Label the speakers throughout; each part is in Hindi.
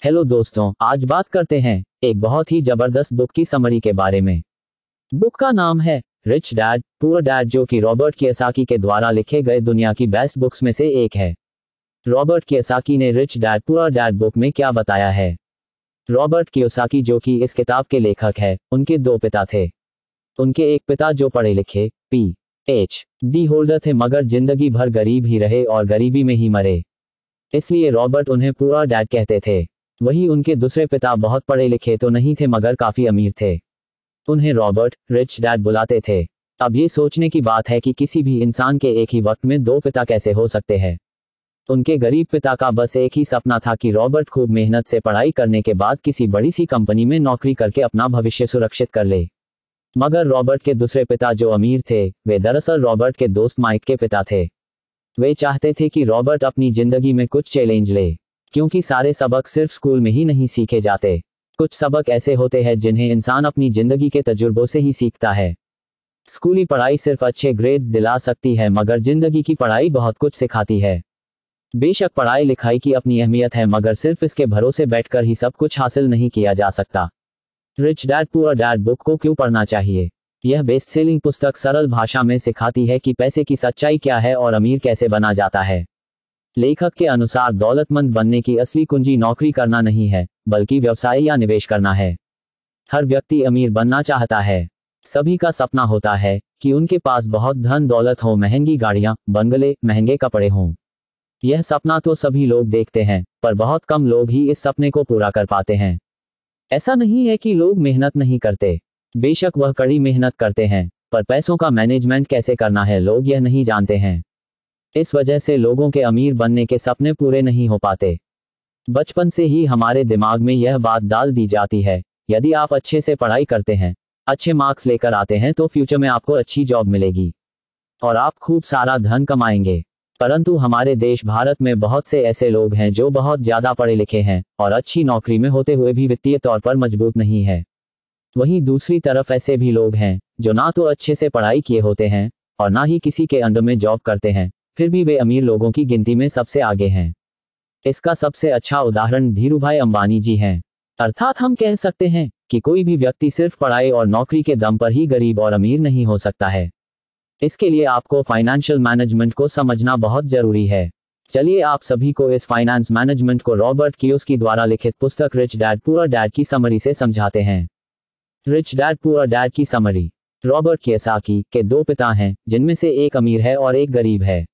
Speaker 1: हेलो दोस्तों, आज बात करते हैं एक बहुत ही जबरदस्त बुक की समरी के बारे में। बुक का नाम है रिच डैड पुअर डैड, जो कि रॉबर्ट कियोसाकी के द्वारा लिखे गए दुनिया की बेस्ट बुक्स में से एक है। रॉबर्ट कियोसाकी ने rich dad poor dad book में क्या बताया है? रॉबर्ट कियोसाकी, जो कि इस किताब के लेखक है, उनके दो पिता थे। उनके एक पिता जो पढ़े लिखे PhD होल्डर थे, मगर जिंदगी भर गरीब ही रहे और गरीबी में ही मरे, इसलिए रॉबर्ट उन्हें पुअर डैड कहते थे। वही उनके दूसरे पिता बहुत पढ़े लिखे तो नहीं थे, मगर काफी अमीर थे। उन्हें रॉबर्ट रिच डैड बुलाते थे। अब ये सोचने की बात है कि किसी भी इंसान के एक ही वक्त में दो पिता कैसे हो सकते हैं। उनके गरीब पिता का बस एक ही सपना था कि रॉबर्ट खूब मेहनत से पढ़ाई करने के बाद किसी बड़ी सी कंपनी में नौकरी करके अपना भविष्य सुरक्षित कर ले। मगर रॉबर्ट के दूसरे पिता जो अमीर थे, वे दरअसल रॉबर्ट के दोस्त माइक के पिता थे। वे चाहते थे कि रॉबर्ट अपनी जिंदगी में कुछ चैलेंज ले, क्योंकि सारे सबक सिर्फ स्कूल में ही नहीं सीखे जाते। कुछ सबक ऐसे होते हैं जिन्हें इंसान अपनी जिंदगी के तजुर्बों से ही सीखता है। स्कूली पढ़ाई सिर्फ अच्छे ग्रेड्स दिला सकती है, मगर जिंदगी की पढ़ाई बहुत कुछ सिखाती है। बेशक पढ़ाई लिखाई की अपनी अहमियत है, मगर सिर्फ इसके भरोसे बैठकर ही सब कुछ हासिल नहीं किया जा सकता। Rich dad poor dad book को क्यों पढ़ना चाहिए? यह बेस्ट सेलिंग पुस्तक सरल भाषा में सिखाती है कि पैसे की सच्चाई क्या है और अमीर कैसे बना जाता है। लेखक के अनुसार दौलतमंद बनने की असली कुंजी नौकरी करना नहीं है, बल्कि व्यवसाय या निवेश करना है। हर व्यक्ति अमीर बनना चाहता है। सभी का सपना होता है कि उनके पास बहुत धन दौलत हो, महंगी गाड़ियां, बंगले, महंगे कपड़े हों। यह सपना तो सभी लोग देखते हैं, पर बहुत कम लोग ही इस सपने को पूरा कर पाते हैं। ऐसा नहीं है कि लोग मेहनत नहीं करते, बेशक वह कड़ी मेहनत करते हैं, पर पैसों का मैनेजमेंट कैसे करना है लोग यह नहीं जानते हैं। इस वजह से लोगों के अमीर बनने के सपने पूरे नहीं हो पाते। बचपन से ही हमारे दिमाग में यह बात डाल दी जाती है, यदि आप अच्छे से पढ़ाई करते हैं, अच्छे मार्क्स लेकर आते हैं, तो फ्यूचर में आपको अच्छी जॉब मिलेगी और आप खूब सारा धन कमाएंगे। परंतु हमारे देश भारत में बहुत से ऐसे लोग हैं जो बहुत ज्यादा पढ़े लिखे हैं और अच्छी नौकरी में होते हुए भी वित्तीय तौर पर मजबूत नहीं है। वहीं दूसरी तरफ ऐसे भी लोग हैं जो ना तो अच्छे से पढ़ाई किए होते हैं और ना ही किसी के अंडर में जॉब करते हैं, फिर भी वे अमीर लोगों की गिनती में सबसे आगे हैं। इसका सबसे अच्छा उदाहरण धीरूभाई अंबानी जी हैं। अर्थात हम कह सकते हैं कि कोई भी व्यक्ति सिर्फ पढ़ाई और नौकरी के दम पर ही गरीब और अमीर नहीं हो सकता है। इसके लिए आपको फाइनेंशियल मैनेजमेंट को समझना बहुत जरूरी है। चलिए आप सभी को इस फाइनेंस मैनेजमेंट को रॉबर्ट कियोसाकी द्वारा लिखित पुस्तक रिच डैड पुअर डैड की समरी से समझाते हैं। रिच डैड पुअर डैड की समरी। रॉबर्ट कियोसाकी के दो पिता हैं, जिनमें से एक अमीर है और एक गरीब है।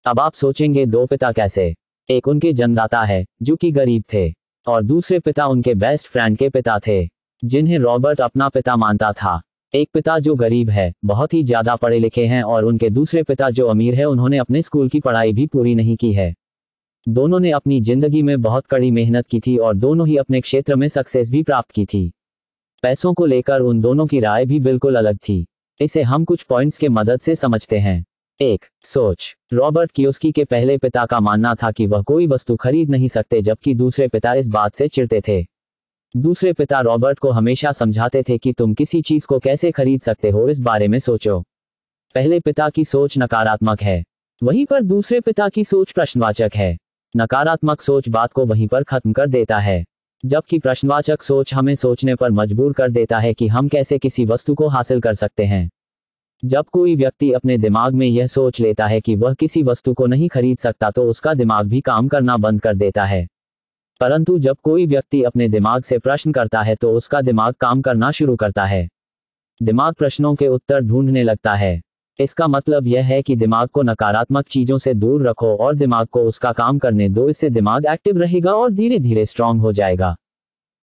Speaker 1: अब आप सोचेंगे दो पिता कैसे? एक उनके जन्मदाता है जो कि गरीब थे, और दूसरे पिता उनके बेस्ट फ्रेंड के पिता थे, जिन्हें रॉबर्ट अपना पिता मानता था। एक पिता जो गरीब है, बहुत ही ज्यादा पढ़े लिखे हैं, और उनके दूसरे पिता जो अमीर है, उन्होंने अपने स्कूल की पढ़ाई भी पूरी नहीं की है। दोनों ने अपनी जिंदगी में बहुत कड़ी मेहनत की थी और दोनों ही अपने क्षेत्र में सक्सेस भी प्राप्त की थी। पैसों को लेकर उन दोनों की राय भी बिल्कुल अलग थी। इसे हम कुछ पॉइंट्स के मदद से समझते हैं। 1. सोच। रॉबर्ट कियोसाकी के पहले पिता का मानना था कि वह कोई वस्तु खरीद नहीं सकते, जबकि दूसरे पिता इस बात से चिढ़ते थे। दूसरे पिता रॉबर्ट को हमेशा समझाते थे कि तुम किसी चीज को कैसे खरीद सकते हो, इस बारे में सोचो। पहले पिता की सोच नकारात्मक है, वहीं पर दूसरे पिता की सोच प्रश्नवाचक है। नकारात्मक सोच बात को वहीं पर खत्म कर देता है, जबकि प्रश्नवाचक सोच हमें सोचने पर मजबूर कर देता है कि हम कैसे किसी वस्तु को हासिल कर सकते हैं। जब कोई व्यक्ति अपने दिमाग में यह सोच लेता है कि वह किसी वस्तु को नहीं खरीद सकता, तो उसका दिमाग भी काम करना बंद कर देता है। परंतु जब कोई व्यक्ति अपने दिमाग से प्रश्न करता है, तो उसका दिमाग काम करना शुरू करता है। दिमाग प्रश्नों के उत्तर ढूंढने लगता है। इसका मतलब यह है कि दिमाग को नकारात्मक चीजों से दूर रखो और दिमाग को उसका काम करने दो, इससे दिमाग एक्टिव रहेगा और धीरे धीरे स्ट्रांग हो जाएगा।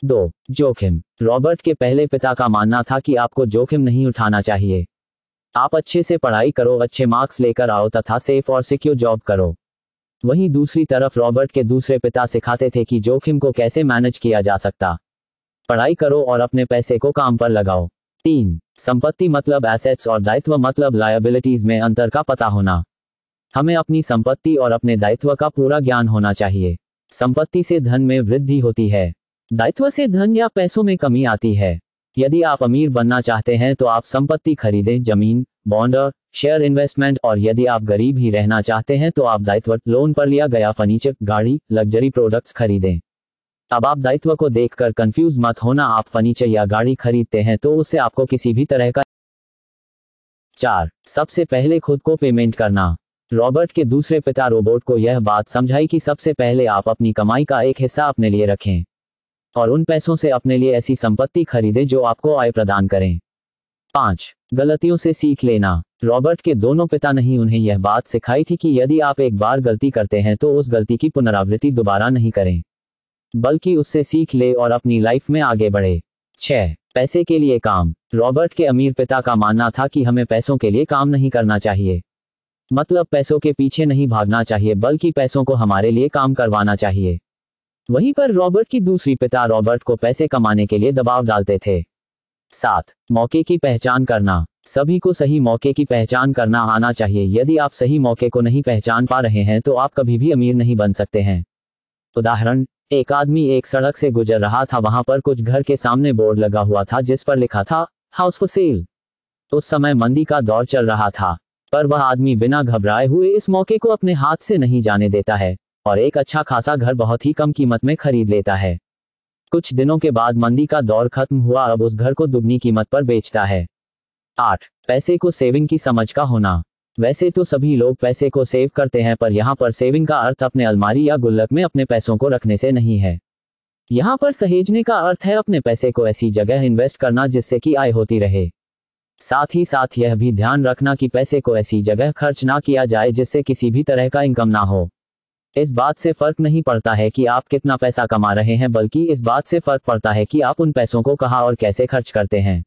Speaker 1: 2. जोखिम। रॉबर्ट के पहले पिता का मानना था कि आपको जोखिम नहीं उठाना चाहिए। आप अच्छे से पढ़ाई करो, अच्छे मार्क्स लेकर आओ तथा सेफ और सिक्योर जॉब करो। वहीं दूसरी तरफ रॉबर्ट के दूसरे पिता सिखाते थे कि जोखिम को कैसे मैनेज किया जा सकता। पढ़ाई करो और अपने पैसे को काम पर लगाओ। 3. संपत्ति मतलब एसेट्स और दायित्व मतलब लायबिलिटीज में अंतर का पता होना। हमें अपनी संपत्ति और अपने दायित्व का पूरा ज्ञान होना चाहिए। संपत्ति से धन में वृद्धि होती है, दायित्व से धन या पैसों में कमी आती है। यदि आप अमीर बनना चाहते हैं तो आप संपत्ति खरीदें, जमीन, बॉन्ड, शेयर इन्वेस्टमेंट, और यदि आप गरीब ही रहना चाहते हैं तो आप दायित्व, लोन पर लिया गया फर्नीचर, गाड़ी, लग्जरी प्रोडक्ट्स खरीदें। अब आप दायित्व को देखकर कंफ्यूज मत होना। आप फर्नीचर या गाड़ी खरीदते हैं तो उससे आपको किसी भी तरह का 4. सबसे पहले खुद को पेमेंट करना। रॉबर्ट के दूसरे पिता रोबोट को यह बात समझाई कि सबसे पहले आप अपनी कमाई का एक हिस्सा अपने लिए रखें और उन पैसों से अपने लिए ऐसी संपत्ति खरीदें जो आपको आय प्रदान करें। 5. गलतियों से सीख लेना। रॉबर्ट के दोनों पिता ने उन्हें यह बात सिखाई थी कि यदि आप एक बार गलती करते हैं तो उस गलती की पुनरावृत्ति दोबारा नहीं करें, बल्कि उससे सीख ले और अपनी लाइफ में आगे बढ़े। 6. पैसे के लिए काम। रॉबर्ट के अमीर पिता का मानना था कि हमें पैसों के लिए काम नहीं करना चाहिए, मतलब पैसों के पीछे नहीं भागना चाहिए, बल्कि पैसों को हमारे लिए काम करवाना चाहिए। वहीं पर रॉबर्ट की दूसरी पिता रॉबर्ट को पैसे कमाने के लिए दबाव डालते थे। 7. मौके की पहचान करना। सभी को सही मौके की पहचान करना आना चाहिए। यदि आप सही मौके को नहीं पहचान पा रहे हैं तो आप कभी भी अमीर नहीं बन सकते हैं। उदाहरण, एक आदमी एक सड़क से गुजर रहा था। वहां पर कुछ घर के सामने बोर्ड लगा हुआ था जिस पर लिखा था हाउस फॉर सेल। उस समय मंदी का दौर चल रहा था, पर वह आदमी बिना घबराए हुए इस मौके को अपने हाथ से नहीं जाने देता है और एक अच्छा खासा घर बहुत ही कम कीमत में खरीद लेता है। कुछ दिनों के बाद मंदी का दौर खत्म हुआ, अब उस घर को दुगनी कीमत पर बेचता है। 8. पैसे को सेविंग की समझ का होना। वैसे तो सभी लोग पैसे को सेव करते हैं, पर यहाँ पर सेविंग का अर्थ अपने अलमारी या गुल्लक में अपने पैसों को रखने से नहीं है। यहाँ पर सहेजने का अर्थ है अपने पैसे को ऐसी जगह इन्वेस्ट करना जिससे कि आय होती रहे। साथ ही साथ यह भी ध्यान रखना कि पैसे को ऐसी जगह खर्च ना किया जाए जिससे किसी भी तरह का इनकम ना हो। इस बात से फर्क नहीं पड़ता है कि आप कितना पैसा कमा रहे हैं, बल्कि इस बात से फर्क पड़ता है कि आप उन पैसों को कहाँ और कैसे खर्च करते हैं।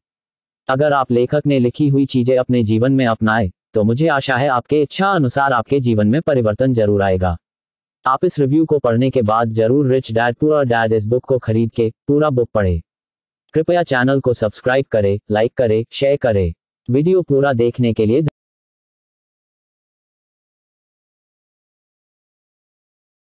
Speaker 1: अगर आप लेखक ने लिखी हुई चीजें अपने जीवन में अपनाए तो मुझे आशा है आपके इच्छा अनुसार आपके जीवन में परिवर्तन जरूर आएगा। आप इस रिव्यू को पढ़ने के बाद जरूर रिच डैड पुअर डैड इस बुक को खरीद के पूरा बुक पढ़े। कृपया चैनल को सब्सक्राइब करें, लाइक करें, शेयर करें। वीडियो पूरा देखने के लिए